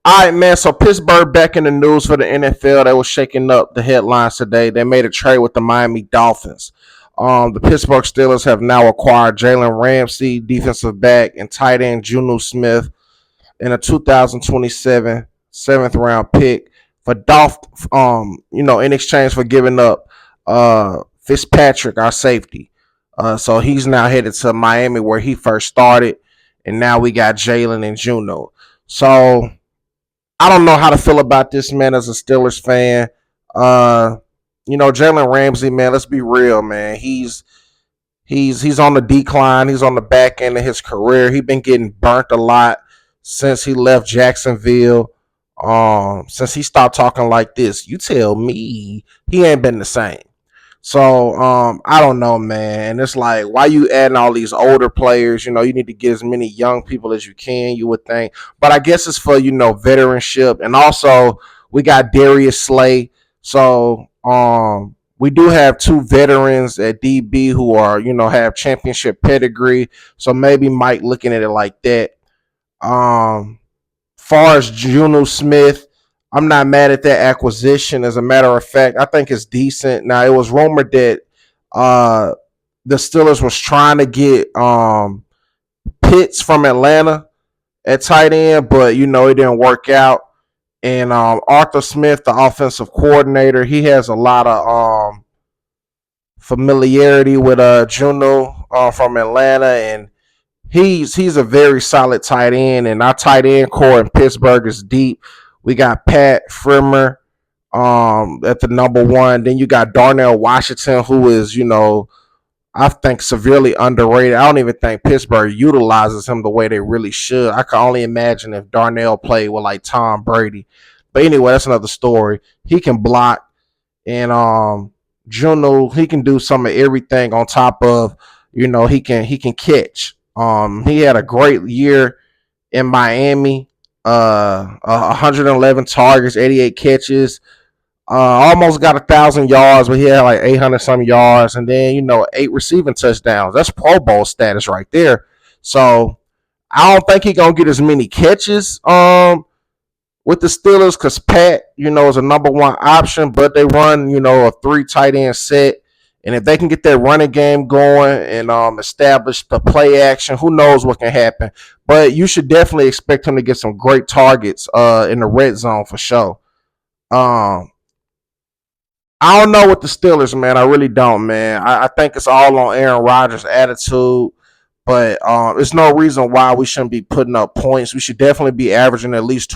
All right, man. So Pittsburgh back in the news for the NFL. They were shaking up the headlines today. They made a trade with the Miami Dolphins. The Pittsburgh Steelers have now acquired Jalen Ramsey, defensive back, and tight end Juno Smith in a 2027 seventh round pick for Dolph. In exchange for giving up Fitzpatrick, our safety. So he's now headed to Miami where he first started, and now we got Jalen and Juno. So I don't know how to feel about this, man, as a Steelers fan. Uh, Jalen Ramsey, man, let's be real, man. He's on the decline. He's on the back end of his career. He's been getting burnt a lot since he left Jacksonville. Since he stopped talking like this, you tell me he ain't been the same. So I don't know, man. It's like, why you adding all these older players? You need to get as many young people as you can. You would think, but I guess it's for veteranship, and also we got Darius Slay. So we do have two veterans at DB who are have championship pedigree. So maybe Mike looking at it like that. Far as Juno Smith, I'm not mad at that acquisition. As a matter of fact, I think it's decent. Now, it was rumored that uh, the Steelers was trying to get Pitts from Atlanta at tight end, but it didn't work out. And Arthur Smith, the offensive coordinator, he has a lot of familiarity with Juno from Atlanta, and he's a very solid tight end, and our tight end core in Pittsburgh is deep. We got Pat Frimmer at the number one. Then you got Darnell Washington, who is, I think severely underrated. I don't even think Pittsburgh utilizes him the way they really should. I can only imagine if Darnell played with like Tom Brady. But anyway, that's another story. He can block, and Juno, he can do some of everything on top of, he can catch. He had a great year in Miami. 111 targets, 88 catches. Almost got 1,000 yards, but he had like 800 some yards, and then 8 receiving touchdowns. That's Pro Bowl status right there. So I don't think he gonna get as many catches with the Steelers because Pat, is a number one option, but they run a three tight end set. And if they can get that running game going and establish the play action, who knows what can happen. But you should definitely expect him to get some great targets in the red zone for sure. Um, I don't know with the Steelers, man. I really don't, man. I think it's all on Aaron Rodgers' attitude. But there's no reason why we shouldn't be putting up points. We should definitely be averaging at least